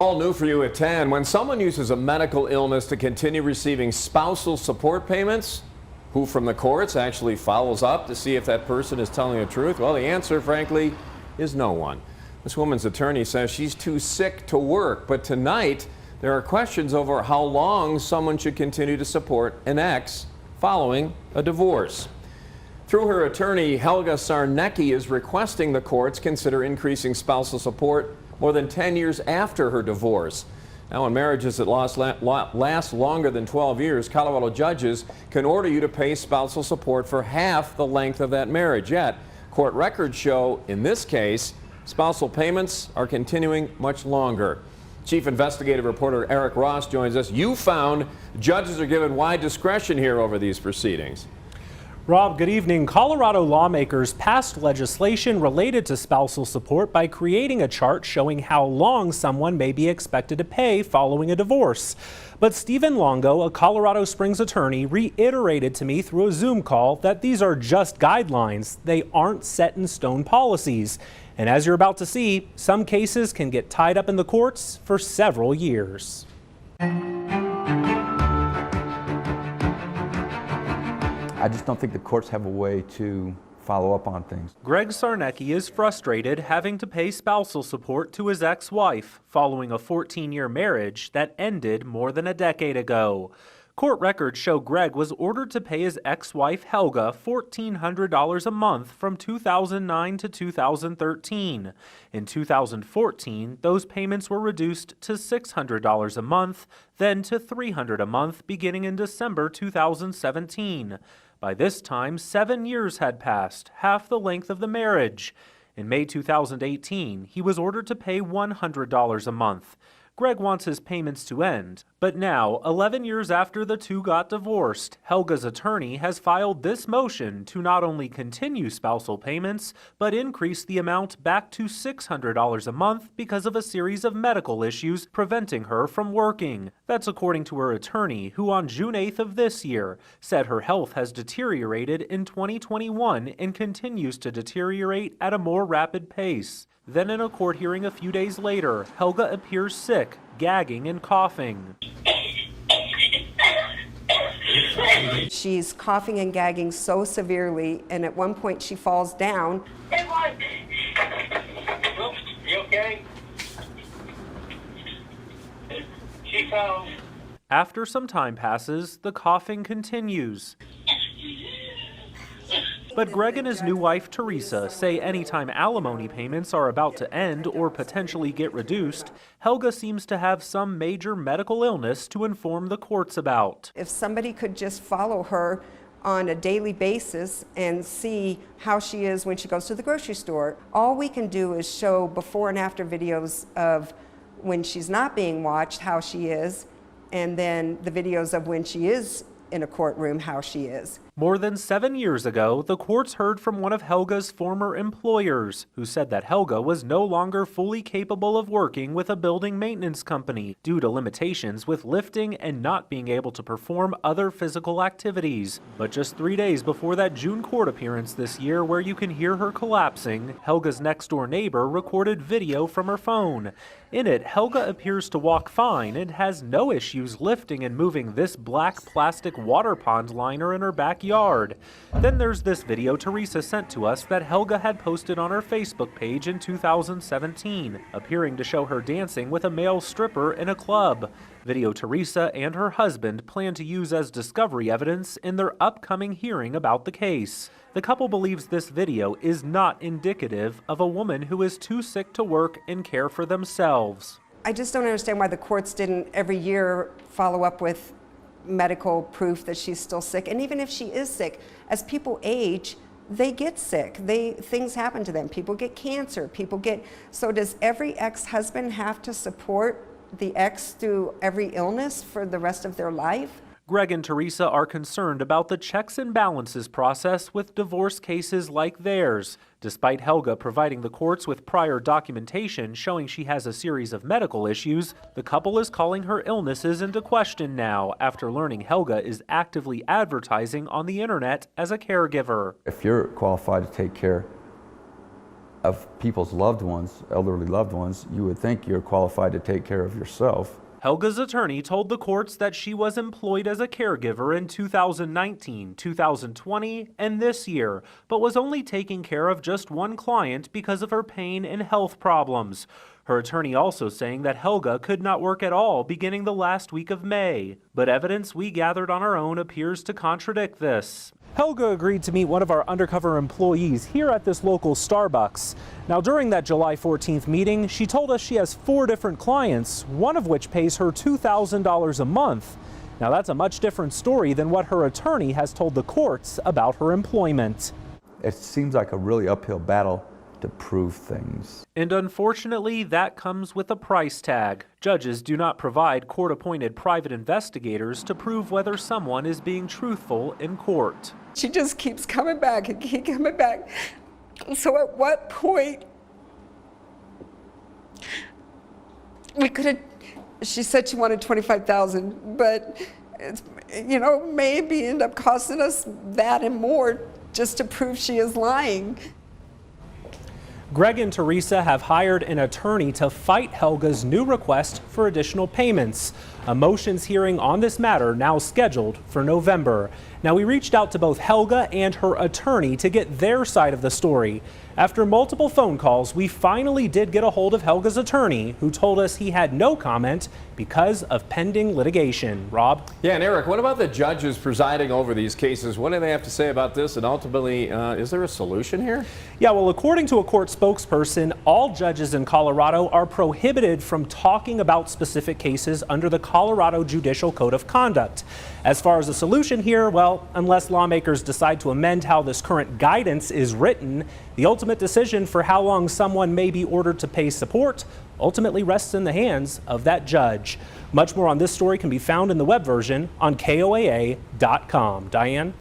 All new for you at 10. When someone uses a medical illness to continue receiving spousal support payments, who from the courts actually follows up to see if that person is telling the truth? Well, the answer, frankly, is no one. This woman's attorney says she's too sick to work, but tonight there are questions over how long someone should continue to support an ex following a divorce. Through her attorney, Helga Sarnecki is requesting the courts consider increasing spousal support more than 10 years after her divorce. Now, in marriages that last longer than 12 years, Colorado judges can order you to pay spousal support for half the length of that marriage. Yet, court records show, in this case, spousal payments are continuing much longer. Chief investigative reporter Eric Ross joins us. You found judges are given wide discretion here over these proceedings. Rob, good evening. Colorado lawmakers passed legislation related to spousal support by creating a chart showing how long someone may be expected to pay following a divorce. But Stephen Longo, a Colorado Springs attorney, reiterated to me through a Zoom call that these are just guidelines. They aren't set in stone policies. And as you're about to see, some cases can get tied up in the courts for several years. I just don't think the courts have a way to follow up on things. Greg Sarnecki is frustrated having to pay spousal support to his ex-wife following a 14-year marriage that ended more than a decade ago. Court records show Greg was ordered to pay his ex-wife Helga $1,400 a month from 2009 to 2013. In 2014, those payments were reduced to $600 a month, then to $300 a month beginning in December 2017. By this time, 7 years had passed, half the length of the marriage. In May 2018, he was ordered to pay $100 a month. Greg wants his payments to end, but now, 11 years after the two got divorced, Helga's attorney has filed this motion to not only continue spousal payments, but increase the amount back to $600 a month because of a series of medical issues preventing her from working. That's according to her attorney, who on June 8th of this year said her health has deteriorated in 2021 and continues to deteriorate at a more rapid pace. Then in a court hearing a few days later, Helga appears sick, gagging and coughing. She's coughing and gagging so severely, and at one point she falls down. Hey, Mike. You okay? She fell. After some time passes, the coughing continues. But Greg and his new wife, Teresa, say anytime alimony payments are about to end or potentially get reduced, Helga seems to have some major medical illness to inform the courts about. If somebody could just follow her on a daily basis and see how she is when she goes to the grocery store, all we can do is show before and after videos of when she's not being watched, how she is, and then the videos of when she is in a courtroom, how she is. More than 7 years ago, the courts heard from one of Helga's former employers, who said that Helga was no longer fully capable of working with a building maintenance company due to limitations with lifting and not being able to perform other physical activities. But just 3 days before that June court appearance this year where you can hear her collapsing, Helga's next-door neighbor recorded video from her phone. In it, Helga appears to walk fine and has no issues lifting and moving this black plastic water pond liner in her backyard. Then there's this video Teresa sent to us that Helga had posted on her Facebook page in 2017, appearing to show her dancing with a male stripper in a club. Video Teresa and her husband plan to use as discovery evidence in their upcoming hearing about the case. The couple believes this video is not indicative of a woman who is too sick to work and care for themselves. I just don't understand why the courts didn't every year follow up with medical proof that she's still sick. And even if she is sick, as people age, they get sick. Things happen to them. People get cancer. So does every ex-husband have to support the ex through every illness for the rest of their life? Greg and Teresa are concerned about the checks and balances process with divorce cases like theirs. Despite Helga providing the courts with prior documentation showing she has a series of medical issues, the couple is calling her illnesses into question now after learning Helga is actively advertising on the internet as a caregiver. If you're qualified to take care of people's loved ones, elderly loved ones, you would think you're qualified to take care of yourself. Helga's attorney told the courts that she was employed as a caregiver in 2019, 2020, and this year, but was only taking care of just one client because of her pain and health problems. Her attorney also saying that Helga could not work at all beginning the last week of May. But evidence we gathered on our own appears to contradict this. Helga agreed to meet one of our undercover employees here at this local Starbucks. Now, during that July 14th meeting, she told us she has 4 different clients, one of which pays her $2,000 a month. Now, that's a much different story than what her attorney has told the courts about her employment. It seems like a really uphill battle to prove things. And unfortunately, that comes with a price tag. Judges do not provide court-appointed private investigators to prove whether someone is being truthful in court. She just keeps coming back and keep coming back. So at what point we could have, she said she wanted $25,000, but it's, maybe end up costing us that and more just to prove she is lying. Greg and Teresa have hired an attorney to fight Helga's new request for additional payments. A motions hearing on this matter now scheduled for November. Now, we reached out to both Helga and her attorney to get their side of the story. After multiple phone calls, we finally did get a hold of Helga's attorney, who told us he had no comment because of pending litigation. Rob? Yeah, and Eric, what about the judges presiding over these cases? What do they have to say about this? And ultimately, is there a solution here? Yeah, well, according to a court spokesperson, all judges in Colorado are prohibited from talking about specific cases under the Colorado Judicial Code of Conduct. As far as the solution here, well, unless lawmakers decide to amend how this current guidance is written, the ultimate decision for how long someone may be ordered to pay support ultimately rests in the hands of that judge. Much more on this story can be found in the web version on KOAA.com. Diane?